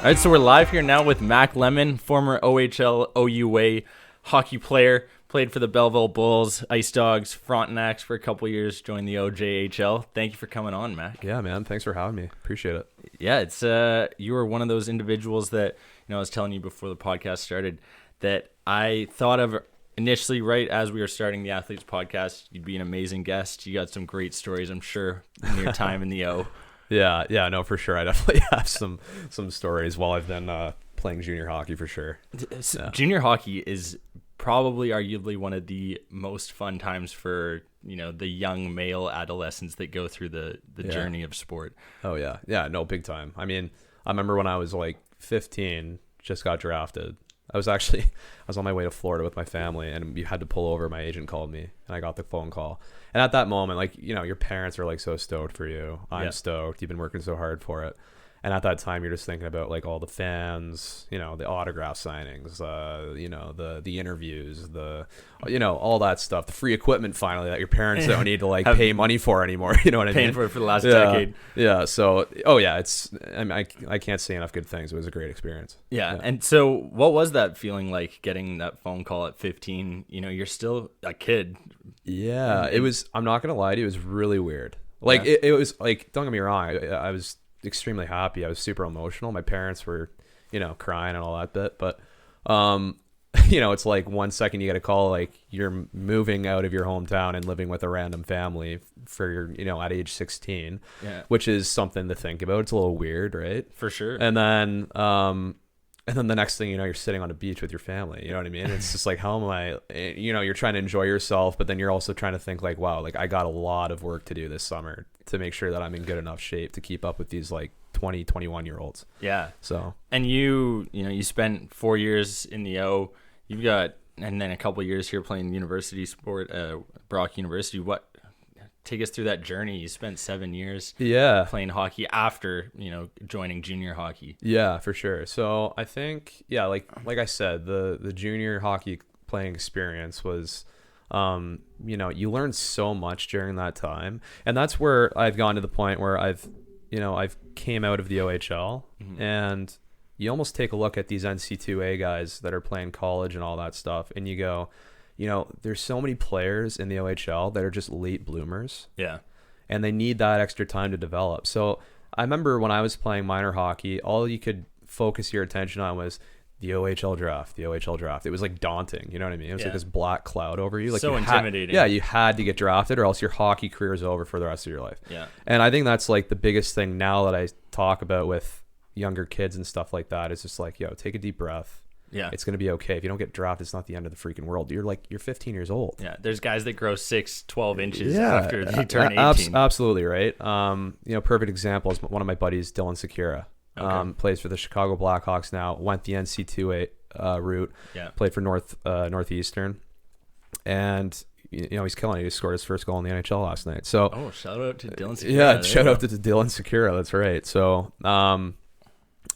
All right, so we're live here now with Mack Lemmon, former OHL OUA hockey player, played for the Bellville Bulls, Ice Dogs, Frontenacs for a couple years, joined the OJHL. Thank you for coming on, Mack. Yeah, man. Thanks for having me. Appreciate it. Yeah, it's you were one of those individuals that, I was telling you before the podcast started that I thought of initially right as we were starting the Athletes podcast. You'd be an amazing guest. You got some great stories, I'm sure, in your time in the O. Yeah, no, for sure. I definitely have some stories while I've been playing junior hockey for sure. Yeah. Junior hockey is probably arguably one of the most fun times for, the young male adolescents that go through the journey of sport. Oh, yeah. Yeah, no, big time. I mean, I remember when I was like 15, just got drafted. I was on my way to Florida with my family, and you had to pull over. My agent called me, and I got the phone call. And at that moment, your parents are so stoked for you. I'm stoked. You've been working so hard for it. And at that time, you're just thinking about all the fans, the autograph signings, the interviews, all that stuff, the free equipment finally that your parents don't need to pay money for anymore. You know what I mean? Paying for it for the last decade. Yeah. So, I can't say enough good things. It was a great experience. Yeah. And so what was that feeling like getting that phone call at 15? You're still a kid. Yeah, it was, I'm not going to lie to you, it was really weird. It was don't get me wrong. I was extremely happy. I was super emotional. My parents were, crying and all that bit. But, it's 1 second you get a call, you're moving out of your hometown and living with a random family for your, at age 16, which is something to think about. It's a little weird, right? For sure. And then the next thing you're sitting on a beach with your family. You know what I mean? It's just how am I, you're trying to enjoy yourself, but then you're also trying to think wow, I got a lot of work to do this summer to make sure that I'm in good enough shape to keep up with these 20, 21-year-olds. Yeah. So. And you spent 4 years in the O. You've got, and then a couple of years here playing university sport, Brock University. Take us through that journey. You spent 7 years playing hockey after, joining junior hockey. Yeah, for sure. So I think, like I said, the junior hockey playing experience was, you learn so much during that time. And that's where I've gone to the point where I've came out of the OHL, and you almost take a look at these NC2A guys that are playing college and all that stuff, and you go, there's so many players in the OHL that are just late bloomers. Yeah. And they need that extra time to develop. So I remember when I was playing minor hockey, all you could focus your attention on was the OHL draft. It was daunting. You know what I mean? It was this black cloud over you. So intimidating. You had to get drafted or else your hockey career is over for the rest of your life. Yeah. And I think that's the biggest thing now that I talk about with younger kids and stuff like that is just take a deep breath. Yeah, it's going to be okay. If you don't get drafted, it's not the end of the freaking world. You're 15 years old. Yeah, there's guys that grow 12 inches after they turn 18. Absolutely, right? Perfect example is one of my buddies, Dylan Sekura. Okay. Plays for the Chicago Blackhawks now, went the NC2A route, played for Northeastern. And, he's killing it. He scored his first goal in the NHL last night. So, shout out to Dylan Sekura. Yeah, shout out to Dylan Sekura. That's right. So,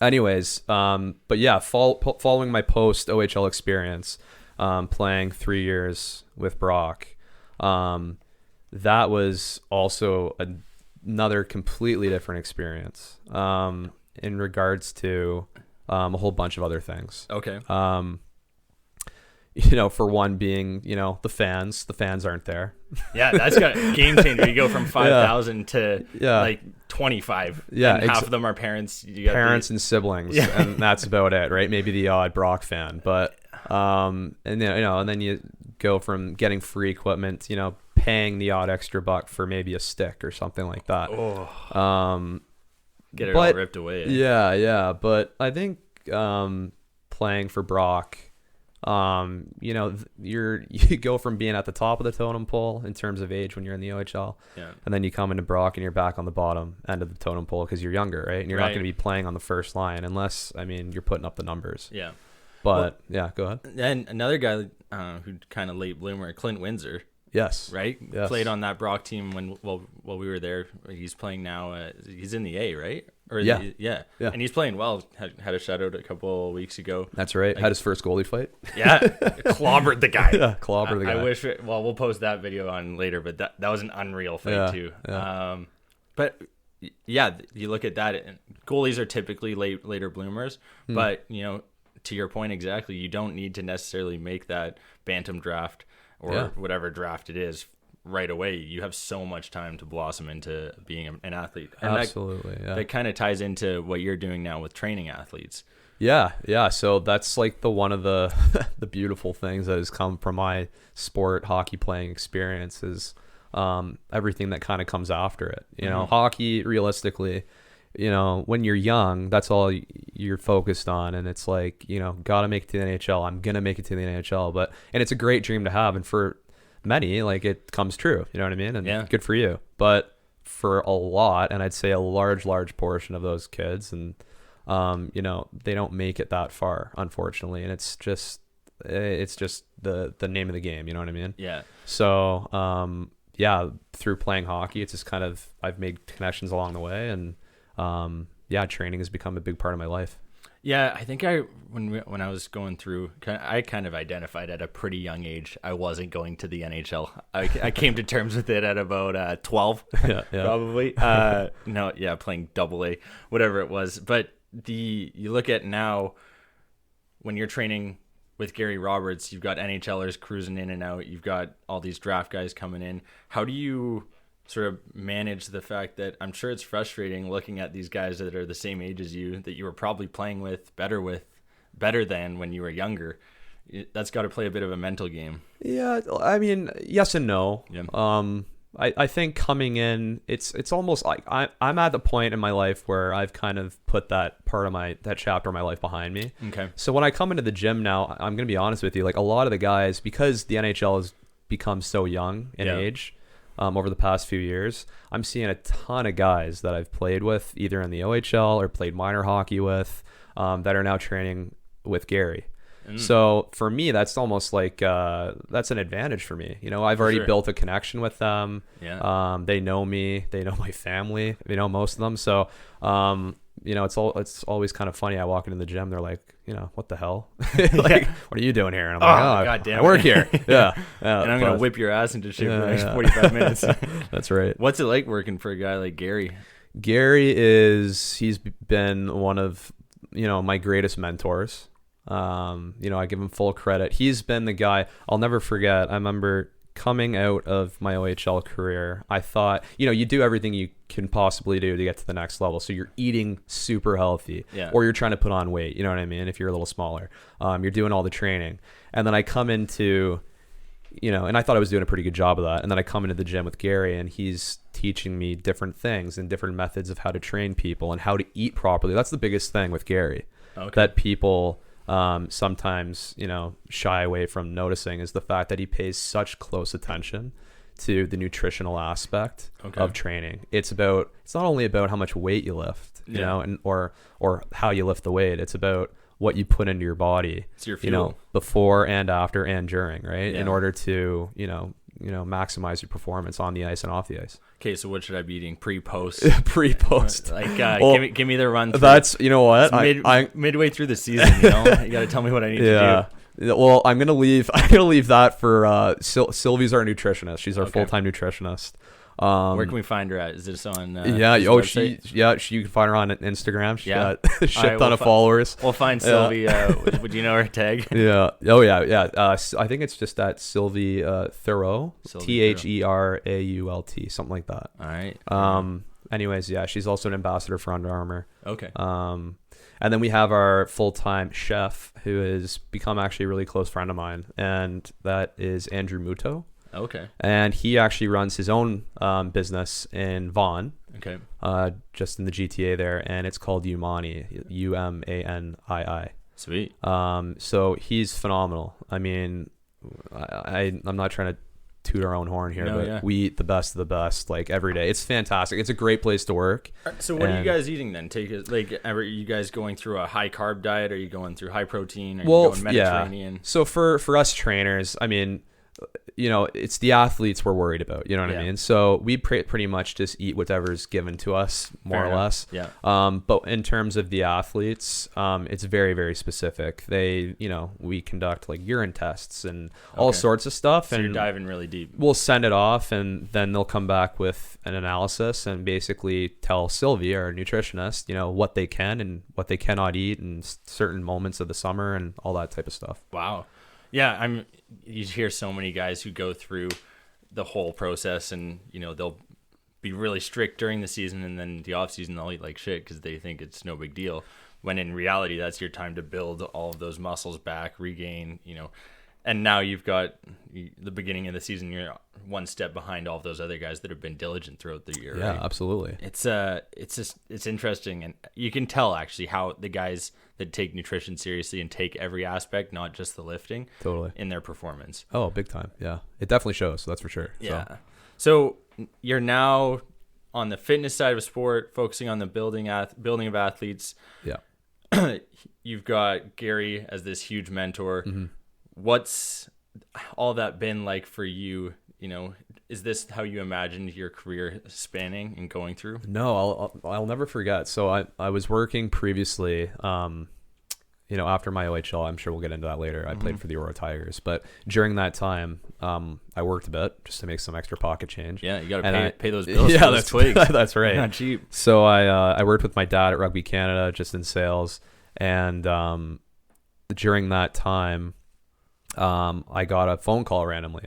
anyways, but yeah, following my post OHL experience, playing 3 years with Brock, that was also another completely different experience, in regards to, a whole bunch of other things. Okay. For one being, the fans aren't there. Yeah, that's got a game changer. You go from 5,000 to 25. Yeah, and half of them are parents. Parents and siblings, and that's about it, right? Maybe the odd Brock fan, but and then you go from getting free equipment, paying the odd extra buck for maybe a stick or something like that. Get it all ripped away. Yeah, but I think playing for Brock, you go from being at the top of the totem pole in terms of age when you're in the OHL, and then you come into Brock and you're back on the bottom end of the totem pole because you're younger, right? And you're not going to be playing on the first line unless, you're putting up the numbers. Yeah. But go ahead. And another guy who kind of late bloomer, Clint Windsor. Yes. Right? Yes. Played on that Brock team while we were there. He's playing now. He's in the A, right? Or yeah. And he's playing well. Had a shutout a couple of weeks ago. That's right. Had his first goalie fight. Yeah. Clobbered the guy. Yeah, clobbered the guy. I wish we'll post that video on later, but that was an unreal fight too. Yeah. But yeah, you look at that, and goalies are typically later bloomers, but to your point exactly, you don't need to necessarily make that bantam draft or whatever draft it is right away. You have so much time to blossom into being an athlete. And absolutely. That kind of ties into what you're doing now with training athletes. Yeah. So that's like one of the the beautiful things that has come from my sport hockey playing experience is everything that kind of comes after it. Hockey, realistically, when you're young, that's all you're focused on, and it's like, gotta make it to the NHL. I'm gonna make it to the NHL, and it's a great dream to have, and for many, like, it comes true. You know what I mean? And good for you. But for a lot, and I'd say a large portion of those kids, and they don't make it that far, unfortunately, and it's just the name of the game. You know what I mean? Yeah. So through playing hockey, it's just kind of, I've made connections along the way, and training has become a big part of my life. Yeah, I think when I was going through, I kind of identified at a pretty young age I wasn't going to the NHL. I came to terms with it at about 12, probably. Playing AA, whatever it was. But you look at now, when you're training with Gary Roberts, you've got NHLers cruising in and out. You've got all these draft guys coming in. How do you sort of manage the fact that I'm sure it's frustrating looking at these guys that are the same age as you, that you were probably playing better than when you were younger? That's got to play a bit of a mental game. Yeah, I mean, yes and no. Yeah. I think coming in, it's almost like I'm at the point in my life where I've kind of put that chapter of my life behind me. Okay. So when I come into the gym now, I'm going to be honest with you, like, a lot of the guys, because the NHL has become so young in age, over the past few years, I'm seeing a ton of guys that I've played with either in the OHL or played minor hockey with, that are now training with Gary. So for me, that's almost like that's an advantage for me. I've already built a connection with them. Yeah. They know me. They know my family. Most of them. So it's always kind of funny. I walk into the gym. They're like, what the hell? Like, what are you doing here? And I'm like, God damn, I work here. Yeah. And I'm gonna whip your ass into shape for the next 45 minutes. That's right. What's it like working for a guy like Gary? He's been one of my greatest mentors. I give him full credit. He's been the guy. I'll never forget. I remember coming out of my OHL career, I thought, you do everything you can possibly do to get to the next level. So you're eating super healthy, or you're trying to put on weight. You know what I mean? If you're a little smaller, you're doing all the training. And then I come into, and I thought I was doing a pretty good job of that. And then I come into the gym with Gary, and he's teaching me different things and different methods of how to train people and how to eat properly. That's the biggest thing with Gary, that people sometimes shy away from noticing, is the fact that he pays such close attention to the nutritional aspect of training. It's not only about how much weight you lift, and or how you lift the weight. It's about what you put into your body, it's your fuel. Before and after and during, right? In order to maximize your performance on the ice and off the ice. Okay, so what should I be eating pre-post? Pre-post. Like, give me the run through. That's, what? Midway through the season, you got to tell me what I need to do. Well, I'm gonna leave that for Sylvie's our nutritionist. She's our full-time nutritionist. Where can we find her at? Is this on? You can find her on Instagram. She's got a shit ton of followers. We'll find Sylvie. Would you know her tag? Yeah. Oh yeah. I think it's just that Sylvie Theroux. Therault, something like that. All right. Anyways, she's also an ambassador for Under Armour. Okay. And then we have our full-time chef, who has become actually a really close friend of mine, and that is Andrew Muto. Okay. And he actually runs his own business in Vaughan. Okay. Just in the GTA there, and it's called Umani, Umanii. Sweet. So he's phenomenal. I mean, I'm not trying to toot our own horn here, but we eat the best of the best, like, every day. It's fantastic. It's a great place to work. So what are you guys eating then? Are you guys going through a high carb diet? Are you going through high protein? Are you going Mediterranean? So for us trainers, I mean, it's the athletes we're worried about. You know what I mean? So we pretty much just eat whatever's given to us, more or less. Yeah. But in terms of the athletes, it's very, very specific. We conduct like urine tests and all sorts of stuff. So and you're diving really deep. We'll send it off, and then they'll come back with an analysis and basically tell Sylvie, our nutritionist, what they can and what they cannot eat in certain moments of the summer and all that type of stuff. Wow. Yeah, you hear so many guys who go through the whole process, and they'll be really strict during the season, and then the off season they'll eat like shit because they think it's no big deal. When in reality, that's your time to build all of those muscles back, regain. And now you've got the beginning of the season. You're one step behind all of those other guys that have been diligent throughout the year. Yeah, right? Absolutely. It's interesting, and you can tell actually how the guys that take nutrition seriously and take every aspect, not just the lifting, totally, in their performance. Oh, big time. Yeah, it definitely shows. That's for sure. Yeah. So you're now on the fitness side of sport, focusing on the building of athletes. Yeah. You've got Gary as this huge mentor. Mm-hmm. What's all that been like for you? Is this how you imagined your career spanning and going through? No, I'll never forget. So I was working previously, after my OHL. I'm sure we'll get into that later. I played for the Aurora Tigers, but during that time, I worked a bit just to make some extra pocket change. Yeah, you got to pay those bills. Yeah, for those twigs. That's right. Not cheap. So I worked with my dad at Rugby Canada, just in sales, and during that time, I got a phone call randomly.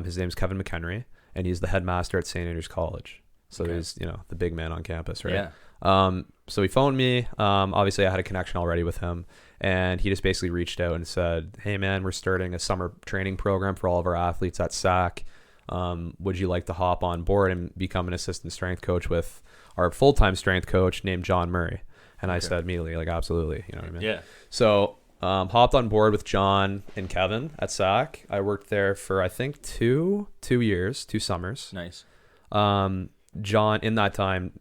His name's Kevin McHenry, and he's the headmaster at St. Andrews College. So he's, the big man on campus, right? Yeah. So he phoned me. Obviously I had a connection already with him, and he just basically reached out and said, "Hey man, we're starting a summer training program for all of our athletes at SAC. Would you like to hop on board and become an assistant strength coach with our full-time strength coach named John Murray?" And I said immediately, like, absolutely. You know what I mean? Yeah. So hopped on board with John and Kevin at SAC. I worked there for, I think, 2 years, 2 summers. Nice. John, in that time,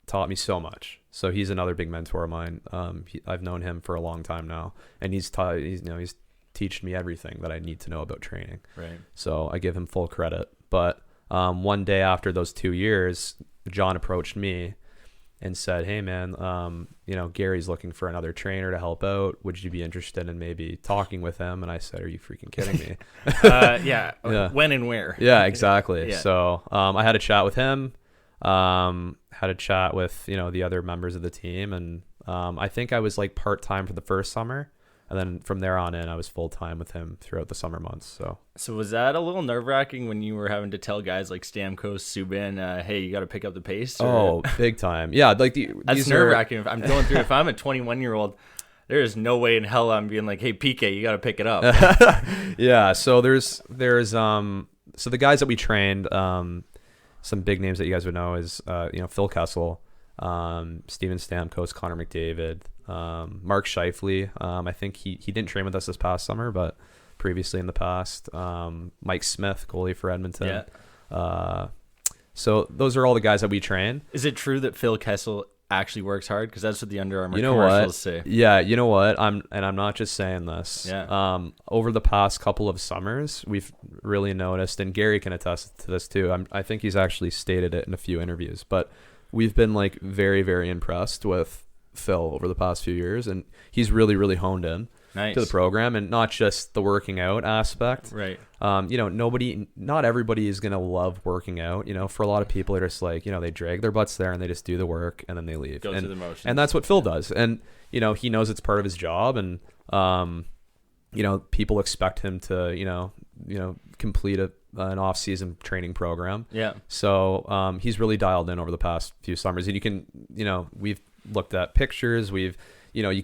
taught me so much. So he's another big mentor of mine. I've known him for a long time now, and he's teaching me everything that I need to know about training. Right. So I give him full credit. But one day after those 2 years, John approached me and said, "Hey man, Gary's looking for another trainer to help out. Would you be interested in maybe talking with him?" And I said, "Are you freaking kidding me?" Yeah. When and where? Yeah, exactly. Yeah. So I had a chat with him, had a chat with, the other members of the team. And I think I was like part-time for the first summer. And then from there on in, I was full-time with him throughout the summer months. So was that a little nerve-wracking when you were having to tell guys like Stamkos, Subban, hey, you got to pick up the pace? Oh, big time. Yeah. Like that's nerve-wracking. If I'm going through, if I'm a 21-year-old, there is no way in hell I'm being like, "Hey, PK, you got to pick it up." Yeah. So there's so the guys that we trained, some big names that you guys would know is, Phil Kessel, Steven Stamkos, Connor McDavid, Mark Scheifele. I think he didn't train with us this past summer, but previously in the past, Mike Smith, goalie for Edmonton. Yeah. So those are all the guys that we train. Is it true that Phil Kessel actually works hard? Because that's what the Under Armour commercials say. Yeah, you know what? I'm not just saying this. Yeah. Over the past couple of summers, we've really noticed, and Gary can attest to this too. I think he's actually stated it in a few interviews, but we've been like very, very impressed with Phil over the past few years, and he's really, really honed in to the program, and not just the working out aspect. Right. Not everybody is going to love working out. For a lot of people, they're just like, they drag their butts there and they just do the work and then they leave. Go through the motions. And that's what Phil does. And, he knows it's part of his job, and, people expect him to, complete an off-season training program. Yeah. So he's really dialed in over the past few summers, and you can, we've looked at pictures. You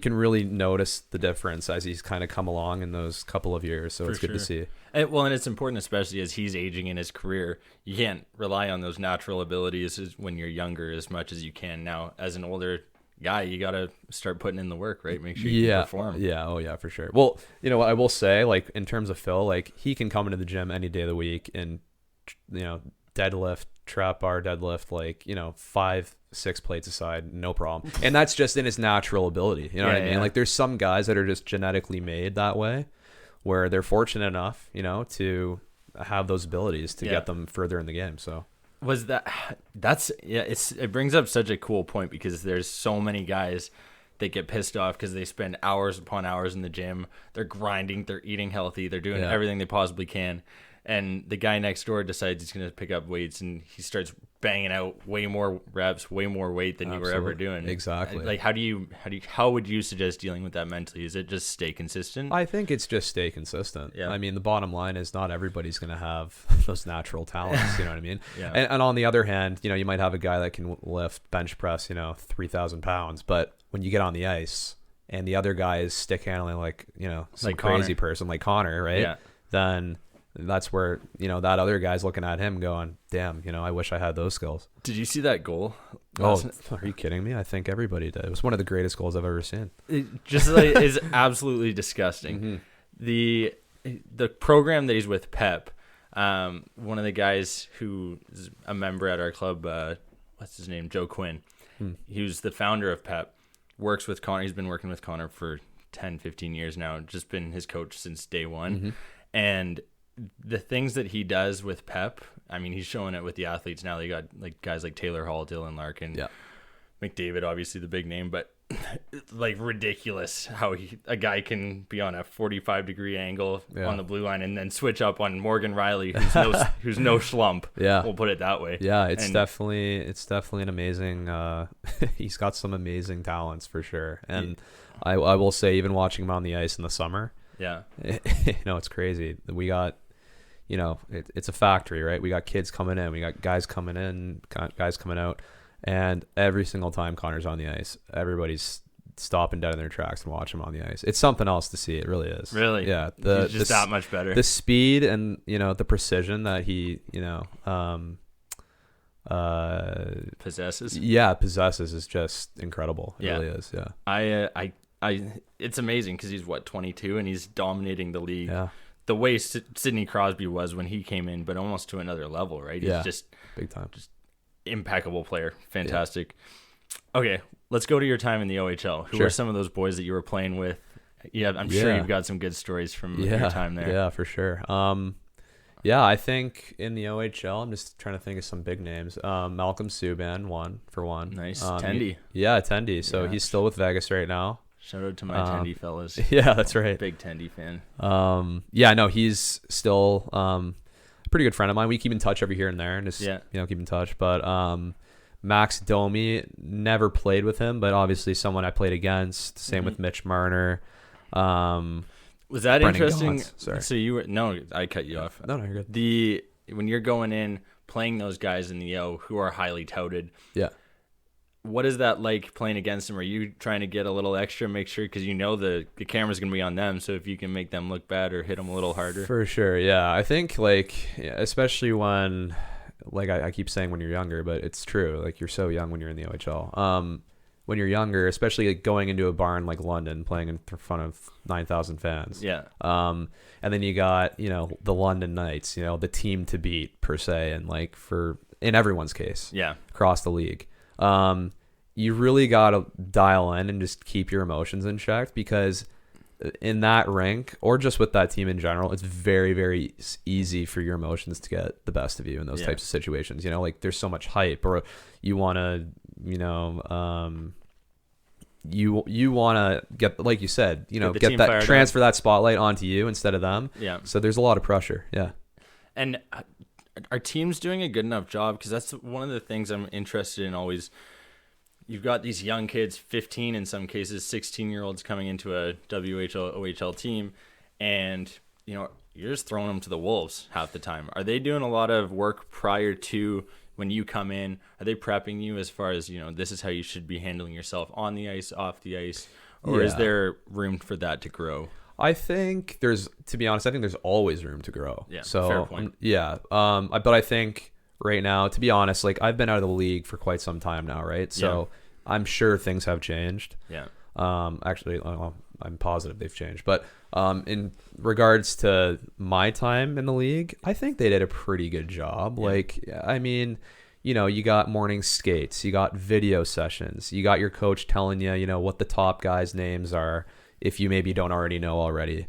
can really notice the difference as he's kind of come along in those couple of years. So it's good to see. And it's important, especially as he's aging in his career. You can't rely on those natural abilities when you're younger as much as you can now. As an older guy, you got to start putting in the work, right? Make sure you can perform. Yeah. Oh yeah, for sure. Well, I will say, like, in terms of Phil, like, he can come into the gym any day of the week and, deadlift, trap bar deadlift, like, 5-6 plates aside, no problem. And that's just in his natural ability. You know what I mean? Yeah. Like, there's some guys that are just genetically made that way, where they're fortunate enough, to have those abilities to get them further in the game. So it brings up such a cool point, because there's so many guys that get pissed off because they spend hours upon hours in the gym. They're grinding, they're eating healthy, they're doing everything they possibly can. And the guy next door decides he's going to pick up weights, and he starts banging out way more reps, way more weight than you were ever doing. Exactly. Like, how would you suggest dealing with that mentally? Is it just stay consistent? I think it's just stay consistent. Yeah. I mean, the bottom line is not everybody's going to have those natural talents. You know what I mean? Yeah. And on the other hand, you might have a guy that can lift bench press, 3,000 pounds, but when you get on the ice and the other guy is stick handling like, some like crazy Connor. person like Connor, right? Yeah. Then that's where, that other guy's looking at him going, damn, I wish I had those skills. Did you see that goal? Oh, are you kidding me? I think everybody did. It was one of the greatest goals I've ever seen. It just is absolutely disgusting. The program that he's with, Pep, one of the guys who is a member at our club, what's his name? Joe Quinn. He was the founder of Pep, works with Connor. He's been working with Connor for 10, 15 years now, just been his coach since day one. And the things that he does with Pep, I mean, he's showing it with the athletes now. They got like guys like Taylor Hall, Dylan Larkin, McDavid, obviously the big name, but like ridiculous how a guy can be on a 45-degree angle on the blue line and then switch up on Morgan Riley, who's no schlump. Yeah, we'll put it that way. Yeah, it's definitely an amazing. He's got some amazing talents for sure, and I will say, even watching him on the ice in the summer, it's crazy. We got. It's a factory, right? We got kids coming in, we got guys coming in, guys coming out, and every single time Connor's on the ice, everybody's stopping dead in their tracks and watching him on the ice. It's something else to see. It really is. Really? Yeah. He's just that much better. The speed and, the precision that he, possesses. Yeah, possesses is just incredible. It really is. Yeah. It's amazing because he's 22 and he's dominating the league. Yeah. The way Sidney Crosby was when he came in, but almost to another level, right? He's just big time, just impeccable player, fantastic. Yeah. Okay, let's go to your time in the OHL. Who are some of those boys that you were playing with? Yeah, I'm sure you've got some good stories from your time there. Yeah, for sure. I think in the OHL, I'm just trying to think of some big names. Malcolm Subban, one. Nice, Tendy. Tendy. So he's still with Vegas right now. Shout out to my Tendy fellas. Yeah, that's right. Big Tendy fan. He's still a pretty good friend of mine. We keep in touch every here and there, and just keep in touch. But Max Domi, never played with him, but obviously someone I played against. Same with Mitch Marner. Was that Brendan interesting? Gaunce, sorry. So you were I cut you off. No, you're good. When you're going in playing those guys in the O who are highly touted. Yeah. What is that like playing against them? Are you trying to get a little extra, make sure, because the camera's going to be on them, so if you can make them look bad or hit them a little harder? For sure, yeah. I think, especially when, I keep saying when you're younger, but it's true. Like, you're so young when you're in the OHL. When you're younger, especially going into a barn like London, playing in front of 9,000 fans. Yeah. And then you got, the London Knights, the team to beat, per se, and, in everyone's case. Yeah. Across the league. You really got to dial in and just keep your emotions in check, because in that rink, or just with that team in general, it's very, very easy for your emotions to get the best of you in those types of situations. There's so much hype, or you want to, you want to get, like you said, get that, transfer that spotlight onto you instead of them. Yeah. So there's a lot of pressure. Yeah. And are teams doing a good enough job? Because that's one of the things I'm interested in always. You've got these young kids, 15 in some cases, 16-year-olds coming into a WHL, OHL team, and you're just throwing them to the wolves half the time. Are they doing a lot of work prior to when you come in? Are they prepping you as far as, this is how you should be handling yourself on the ice, off the ice? Or is there room for that to grow? I think there's always room to grow. Yeah, so, fair point. But I think right now, to be honest, I've been out of the league for quite some time now, right? So I'm sure things have changed. Yeah. Actually, I'm positive they've changed. But in regards to my time in the league, I think they did a pretty good job. Yeah. You got morning skates, you got video sessions, you got your coach telling you, what the top guys' names are, if you maybe don't already know already.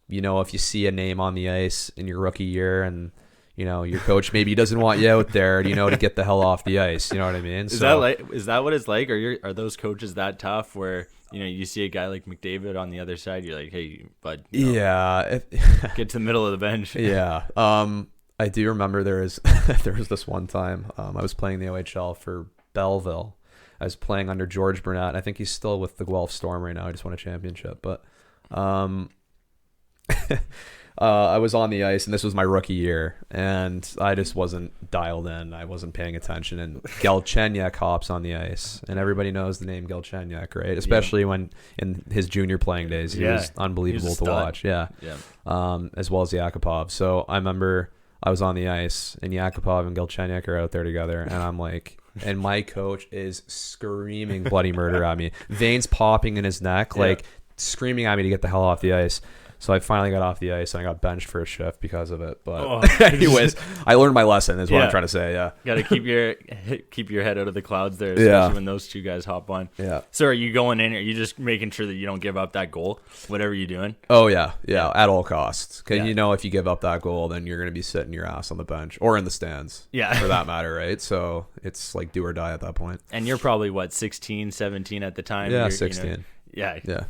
if you see a name on the ice in your rookie year and your coach maybe doesn't want you out there, to get the hell off the ice. You know what I mean? Is that what it's like? Are those coaches that tough where you see a guy like McDavid on the other side, you're like, hey, bud, yeah, get to the middle of the bench. Yeah. I do remember there was this one time I was playing the OHL for Bellville. I was playing under George Burnett. I think he's still with the Guelph Storm right now. I just won a championship, but I was on the ice, and this was my rookie year, and I just wasn't dialed in. I wasn't paying attention, and Galchenyuk hops on the ice, and everybody knows the name Galchenyuk, right? Especially when in his junior playing days, he was unbelievable to watch. Yeah. As well as Yakupov. So I remember I was on the ice, and Yakupov and Galchenyuk are out there together, and I'm like, and my coach is screaming bloody murder at me, veins popping in his neck, like screaming at me to get the hell off the ice. So I finally got off the ice and I got benched for a shift because of it. But anyways, I learned my lesson is what I'm trying to say. Yeah. Got to keep your head out of the clouds there, especially when those two guys hop on. Yeah. So are you going in? Are you just making sure that you don't give up that goal, whatever you're doing? Oh, yeah. At all costs. Because if you give up that goal, then you're going to be sitting your ass on the bench or in the stands. Yeah. For that matter, right? So it's like do or die at that point. And you're probably, 16, 17 at the time? Yeah, 16. Yeah. Yeah.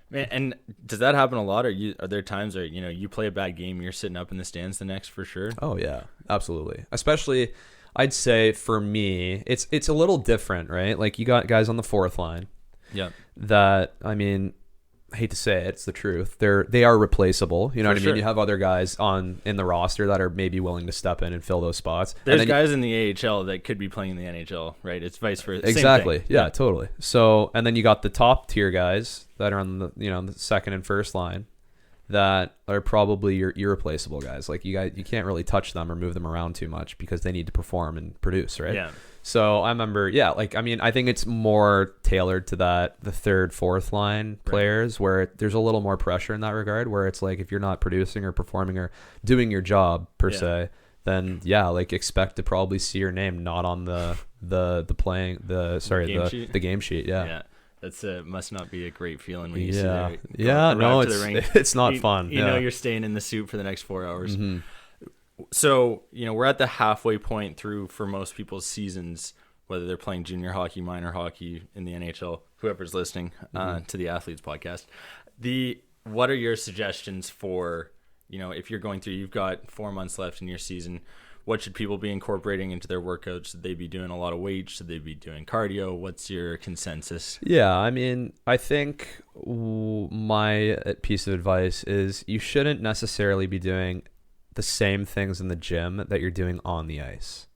Man, and does that happen a lot? Are there times where you play a bad game, you're sitting up in the stands the next for sure? Oh yeah, absolutely. Especially, I'd say for me, it's a little different, right? Like you got guys on the fourth line. Yeah. That I hate to say it, it's the truth. They are replaceable. You know what I mean? You have other guys in the roster that are maybe willing to step in and fill those spots. There's guys in the AHL that could be playing in the NHL, right? It's vice versa. Exactly. Yeah, totally. So, and then you got the top tier guys that are on the the second and first line that are probably your irreplaceable guys. Like you can't really touch them or move them around too much because they need to perform and produce, right? Yeah. So I remember, I think it's more tailored to the third, fourth line players where there's a little more pressure in that regard, where it's like if you're not producing or performing or doing your job per se, then expect to probably see your name not on the game sheet. Yeah. That's must not be a great feeling when you see that. Yeah, no, it's not fun. You know you're staying in the suit for the next 4 hours. Mm-hmm. So, we're at the halfway point through for most people's seasons, whether they're playing junior hockey, minor hockey in the NHL, whoever's listening to the Athletes podcast. What are your suggestions for, if you're going through, you've got 4 months left in your season, what should people be incorporating into their workouts? Should they be doing a lot of weight? Should they be doing cardio? What's your consensus? Yeah, I think my piece of advice is you shouldn't necessarily be doing the same things in the gym that you're doing on the ice,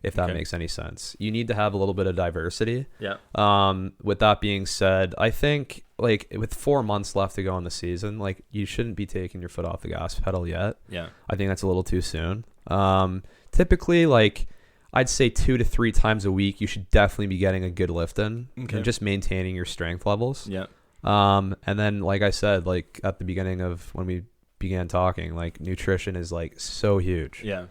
if that makes any sense. You need to have a little bit of diversity. Yeah. With that being said, I think with 4 months left to go in the season, you shouldn't be taking your foot off the gas pedal yet. Yeah. I think that's a little too soon. Typically, I'd say 2 to 3 times a week, you should definitely be getting a good lift in and just maintaining your strength levels. Yeah. And then, like I said, at the beginning of when we began talking, nutrition is so huge. Yeah.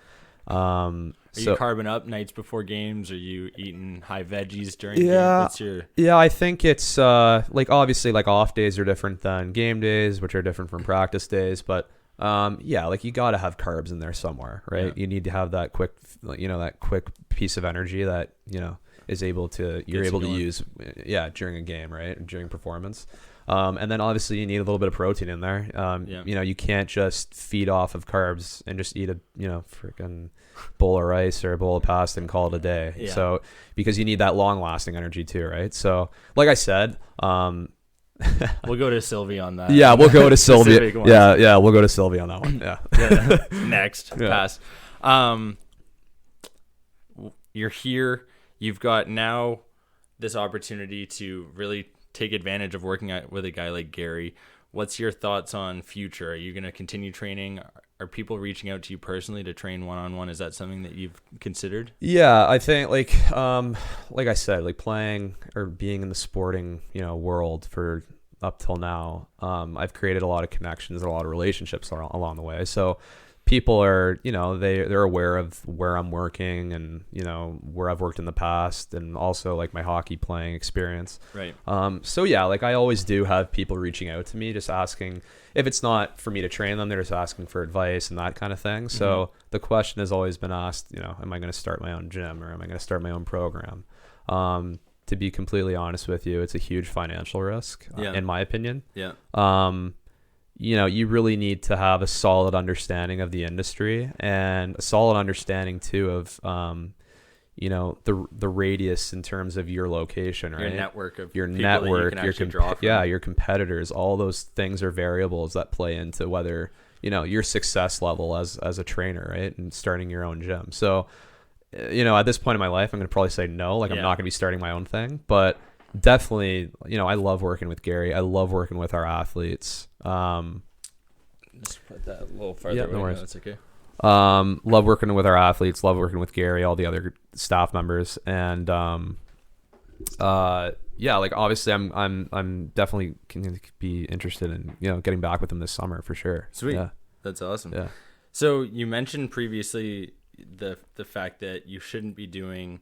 Are you carbing up nights before games? Are you eating high veggies during games? Yeah, I think it's obviously off days are different than game days, which are different from practice days, but you got to have carbs in there somewhere, right? Yeah. You need to have that quick piece of energy that is able to use during a game, right? During performance. And then obviously you need a little bit of protein in there. You can't just feed off of carbs and just eat a freaking bowl of rice or a bowl of pasta and call it a day. Yeah. So because you need that long lasting energy too, right? So like I said, we'll go to Sylvie on that. Yeah, we'll go to Sylvie. Yeah, we'll go to Sylvie on that one. Yeah. Next, pass. You're here. You've got now this opportunity to really take advantage of working with a guy like Gary. What's your thoughts on future? Are you going to continue training? Are people reaching out to you personally to train one-on-one? Is that something that you've considered? Yeah, I think like I said, playing or being in the sporting, world for up till now, I've created a lot of connections and a lot of relationships along the way. So people are, they're aware of where I'm working and, where I've worked in the past, and also like my hockey playing experience. Right. So yeah, like I always do have people reaching out to me, just asking, if it's not for me to train them, they're just asking for advice and that kind of thing. So the question has always been asked, am I going to start my own gym, or am I going to start my own program? To be completely honest with you, it's a huge financial risk, in my opinion. Yeah. You really need to have a solid understanding of the industry, and a solid understanding too of, the radius in terms of your location, right? Your network, your competitors. All those things are variables that play into whether, your success level as a trainer, right? And starting your own gym. So, at this point in my life, I'm going to probably say no. Like I'm not going to be starting my own thing, but definitely, I love working with Gary. I love working with our athletes. Just put that a little farther away. No worries. That's okay. Love working with our athletes. Love working with Gary, all the other staff members, and like obviously, I'm definitely going to be interested in getting back with them this summer for sure. Sweet. Yeah. That's awesome. Yeah. So you mentioned previously the fact that you shouldn't be doing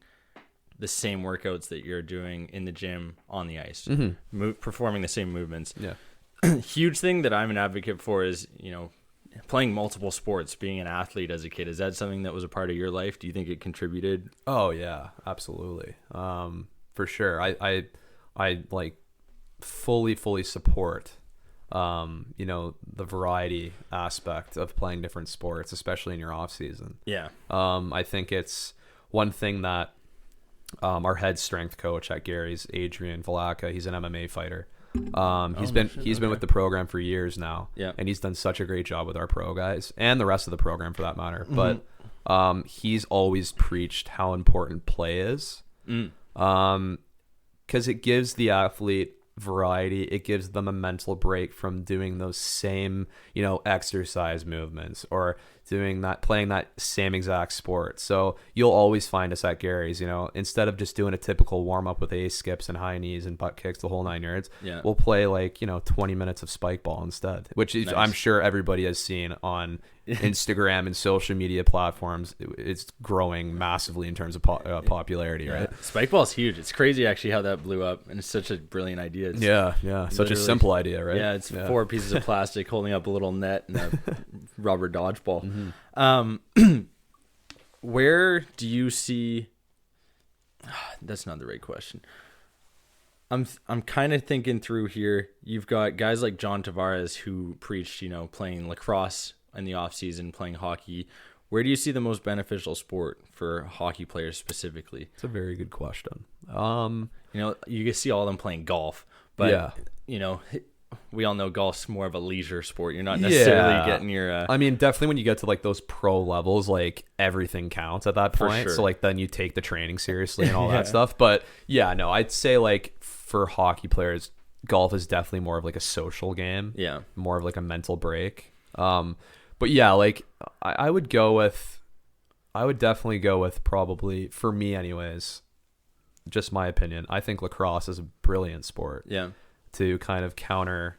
the same workouts that you're doing in the gym on the ice, performing the same movements. Yeah. Huge thing that I'm an advocate for is, playing multiple sports, being an athlete as a kid. Is that something that was a part of your life? Do you think it contributed? Oh yeah, absolutely. For sure. I like fully support, the variety aspect of playing different sports, especially in your off season. Yeah. I think it's one thing that, our head strength coach at Gary's, Adrian Valaka, he's an MMA fighter. He's been with the program for years now, and he's done such a great job with our pro guys and the rest of the program for that matter. But he's always preached how important play is, because it gives the athlete variety. It gives them a mental break from doing those same exercise movements, or playing that same exact sport. So you'll always find us at Gary's, instead of just doing a typical warm up with ace skips and high knees and butt kicks, the whole 9 yards, we'll play 20 minutes of spike ball instead, which is, nice. I'm sure everybody has seen on Instagram and social media platforms. It's growing massively in terms of popularity, right? Spike ball's huge. It's crazy actually how that blew up, and it's such a brilliant idea. It's such a simple idea, right? Yeah, it's 4 pieces of plastic holding up a little net and a rubber dodgeball. Where do you see? That's not the right question. I'm kind of thinking through here. You've got guys like John Tavares who preached, playing lacrosse in the off season, playing hockey. Where do you see the most beneficial sport for hockey players specifically? It's a very good question. You can see all of them playing golf, but we all know golf's more of a leisure sport. You're not necessarily getting your. I mean, definitely when you get to those pro levels, everything counts at that point. Sure. So then you take the training seriously and all that stuff. But I'd say for hockey players, golf is definitely more of a social game. Yeah, more of a mental break. But I would definitely go with, probably for me anyways, just my opinion, I think lacrosse is a brilliant sport. Yeah. To kind of counter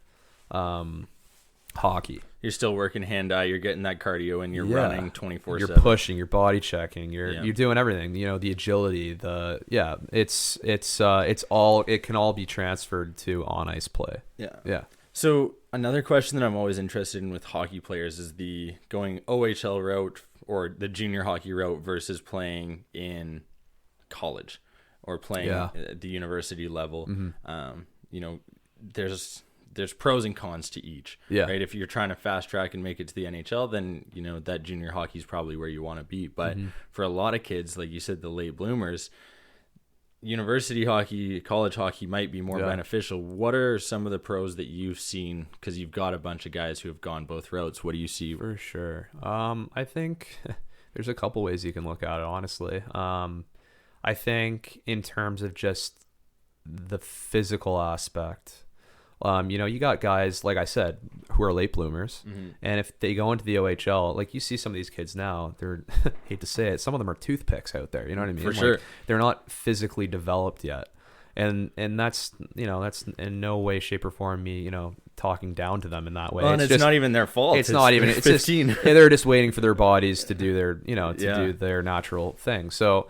hockey. You're still working hand-eye, you're getting that cardio, and you're running 24/7. You're pushing, you're body checking, you're doing everything. The agility, it can all be transferred to on-ice play. Yeah. So another question that I'm always interested in with hockey players is the going OHL route or the junior hockey route versus playing in college or playing at the university level. There's pros and cons to each. Right. If you're trying to fast track and make it to the NHL, then that junior hockey is probably where you want to be. But for a lot of kids, like you said, the late bloomers, university hockey, college hockey might be more beneficial. What are some of the pros that you've seen? Because you've got a bunch of guys who have gone both routes. What do you see? For sure. I think there's a couple ways you can look at it, honestly. I think in terms of just the physical aspect, you got guys, like I said, who are late bloomers. And if they go into the OHL, you see some of these kids now, they're, hate to say it, some of them are toothpicks out there. You know what I mean? For sure. They're not physically developed yet. And that's, that's in no way, shape, or form me, talking down to them in that way. Well, and it's not even their fault. It's not even. It's 15. Just they're just waiting for their bodies to do their, do their natural thing. So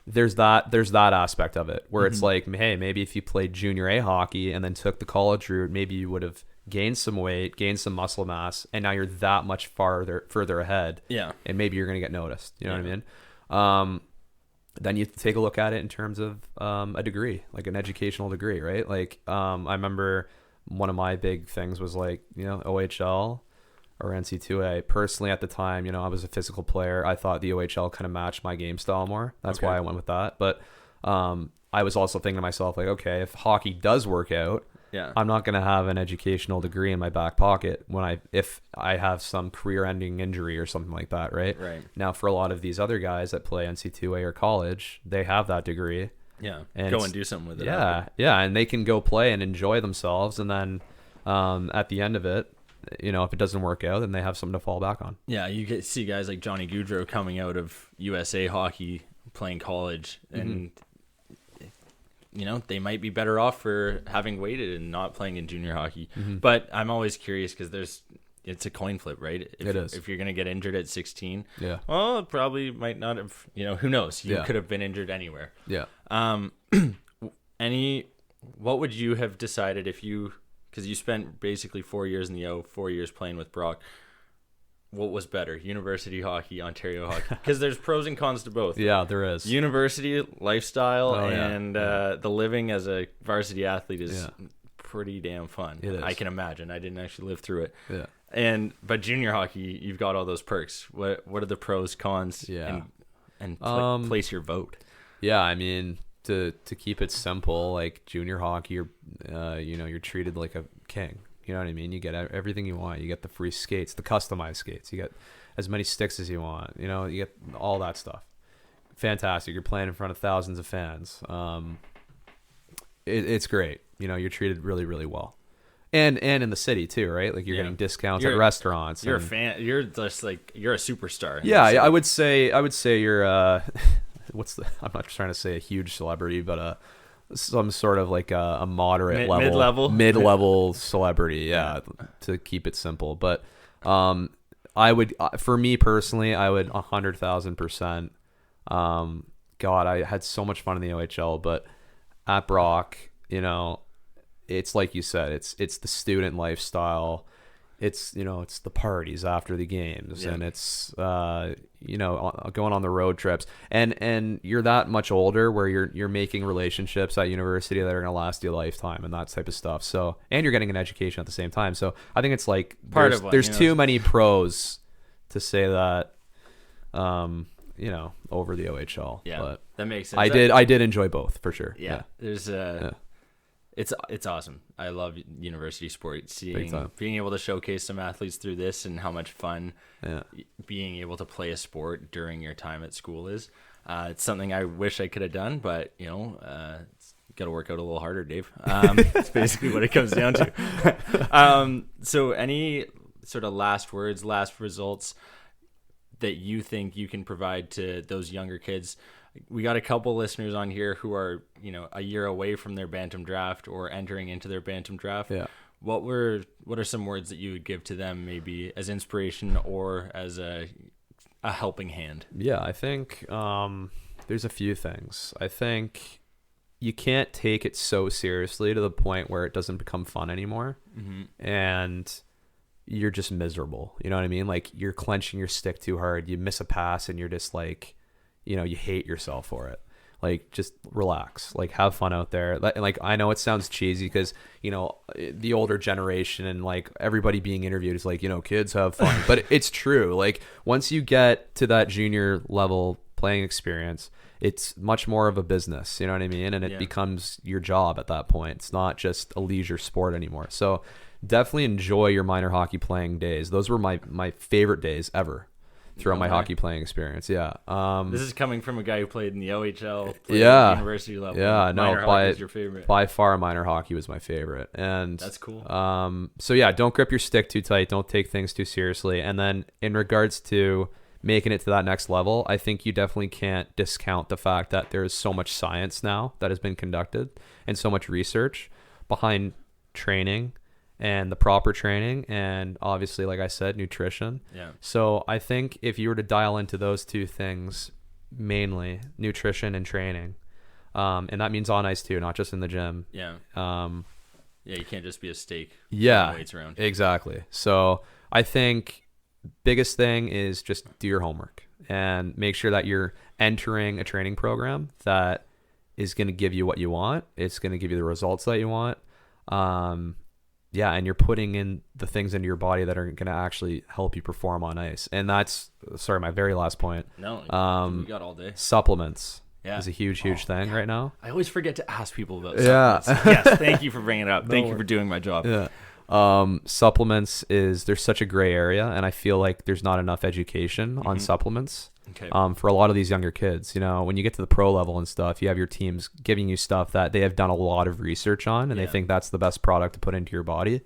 there's that aspect of it where it's like, hey, maybe if you played junior A hockey and then took the college route, maybe you would have gained some weight, gained some muscle mass, and now you're that much further ahead. Yeah, and maybe you're gonna get noticed. You know what I mean? Then you take a look at it in terms of a degree, like an educational degree, right? Like I remember one of my big things was like, OHL or NC2A. Personally, at the time, I was a physical player. I thought the OHL kind of matched my game style more. That's why I went with that. But I was also thinking to myself, like, okay, if hockey does work out, I'm not going to have an educational degree in my back pocket if I have some career-ending injury or something like that, right? Right. Now, for a lot of these other guys that play NC2A or college, they have that degree. Yeah, and go and do something with it. Yeah, and they can go play and enjoy themselves, and then at the end of it, if it doesn't work out, then they have something to fall back on. Yeah, you see guys like Johnny Gaudreau coming out of USA hockey, playing college, and they might be better off for having waited and not playing in junior hockey. But I'm always curious because it's a coin flip, right? It is. If you're going to get injured at 16, well, it probably might not have, who knows? You could have been injured anywhere. Yeah. What would you have decided because you spent basically 4 years in the O, 4 years playing with Brock. What was better, university hockey, Ontario hockey? Because there's pros and cons to both. Yeah, there is. University lifestyle and the living as a varsity athlete is pretty damn fun. It is. I can imagine. I didn't actually live through it. Yeah. But junior hockey, you've got all those perks. What are the pros, cons, and place your vote? Yeah, I mean, to keep it simple, like junior hockey, you're treated like a king. You know what I mean? You get everything you want. You get the free skates, the customized skates. You get as many sticks as you want. You get all that stuff. Fantastic. You're playing in front of thousands of fans. It's great. You're treated really, really well. And in the city too, right? Like you're getting discounts at restaurants. You're a fan. You're just like you're a superstar. Yeah, I would say you're I'm not trying to say a huge celebrity, but some sort of like a moderate mid-level celebrity, to keep it simple. But I would, for me personally, I would 100,000%. God, I had so much fun in the OHL, but at Brock, it's like you said, it's the student lifestyle. It's it's the parties after the games, and it's going on the road trips, and you're that much older where you're making relationships at university that are going to last you a lifetime and that type of stuff. So, and you're getting an education at the same time. So I think it's like there's too many pros to say that over the OHL. Yeah, but that makes sense. I did enjoy both for sure. Yeah. There's It's awesome. I love university sports. Being able to showcase some athletes through this and how much fun being able to play a sport during your time at school is. It's something I wish I could have done, but it's got to work out a little harder, Dave. That's basically what it comes down to. So any sort of last words, last results that you think you can provide to those younger kids? We got a couple listeners on here who are, a year away from their bantam draft or entering into their bantam draft. Yeah. What are some words that you would give to them, maybe as inspiration or as a helping hand? Yeah, I think there's a few things. I think you can't take it so seriously to the point where it doesn't become fun anymore, and you're just miserable. You know what I mean? Like you're clenching your stick too hard. You miss a pass, and you're just like, you hate yourself for it. Like, just relax, like have fun out there. Like, I know it sounds cheesy because, the older generation and like everybody being interviewed is like, kids have fun, but it's true. Like once you get to that junior level playing experience, it's much more of a business, you know what I mean? And it becomes your job at that point. It's not just a leisure sport anymore. So definitely enjoy your minor hockey playing days. Those were my favorite days ever throughout my hockey playing experience. Yeah. This is coming from a guy who played in the OHL, played at the university level. Yeah, minor hockey is your favorite. By far minor hockey was my favorite. And that's cool. So yeah, don't grip your stick too tight. Don't take things too seriously. And then in regards to making it to that next level, I think you definitely can't discount the fact that there's so much science now that has been conducted and so much research behind training and the proper training, and obviously, like I said, nutrition. Yeah. So I think if you were to dial into those two things, mainly nutrition and training, and that means on ice too, not just in the gym. Yeah. Yeah, you can't just be a steak. Yeah, weights around. Exactly. So I think biggest thing is just do your homework and make sure that you're entering a training program that is going to give you what you want. It's going to give you the results that you want. Yeah, and you're putting in the things into your body that are going to actually help you perform on ice. And that's, sorry, my very last point. No, we got all day. Supplements is a huge thing right now. I always forget to ask people about supplements. Yes, thank you for bringing it up. Thank you for doing my job. Yeah. Supplements there's such a gray area, and I feel like there's not enough education on supplements. Okay. For a lot of these younger kids, when you get to the pro level and stuff, you have your teams giving you stuff that they have done a lot of research on, and they think that's the best product to put into your body.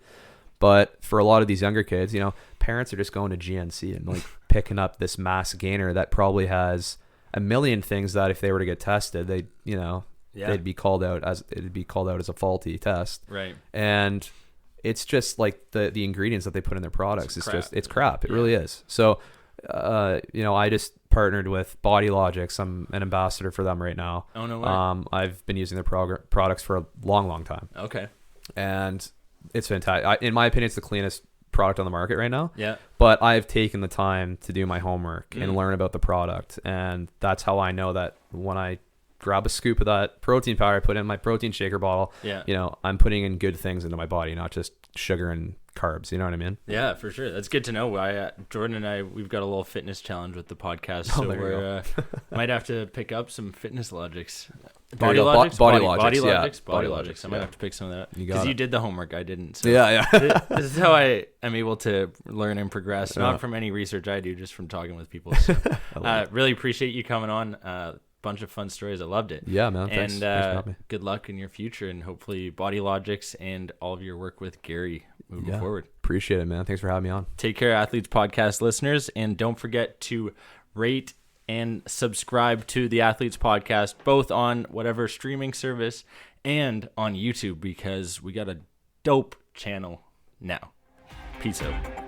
But for a lot of these younger kids, parents are just going to GNC and like picking up this mass gainer that probably has a million things that if they were to get tested, they'd be called out as a faulty test. Right. And it's just like the ingredients that they put in their products. It's crap. It really is. So, I just partnered with Body Logics. I'm an ambassador for them right now. Oh, no way. I've been using their products for a long, long time. Okay. And it's fantastic. In my opinion, it's the cleanest product on the market right now. Yeah. But I've taken the time to do my homework and learn about the product. And that's how I know that when I grab a scoop of that protein powder, I put it in my protein shaker bottle. Yeah. I'm putting in good things into my body, not just sugar and carbs. You know what I mean? Yeah, for sure. That's good to know. Jordan and I, we've got a little fitness challenge with the podcast, so we might have to pick up some fitness logics. Body Logics. I might have to pick some of that because you did the homework. I didn't. So yeah. This is how I am able to learn and progress, not from any research I do, just from talking with people. So, really appreciate you coming on. Bunch of fun stories. I loved it. Yeah, man. Thanks. And Thanks for having me. Good luck in your future, and hopefully Body Logics and all of your work with Gary moving forward. Appreciate it, man. Thanks for having me on. Take care, Athletes Podcast listeners, and don't forget to rate and subscribe to the Athletes Podcast, both on whatever streaming service and on YouTube, because we got a dope channel now. Peace out.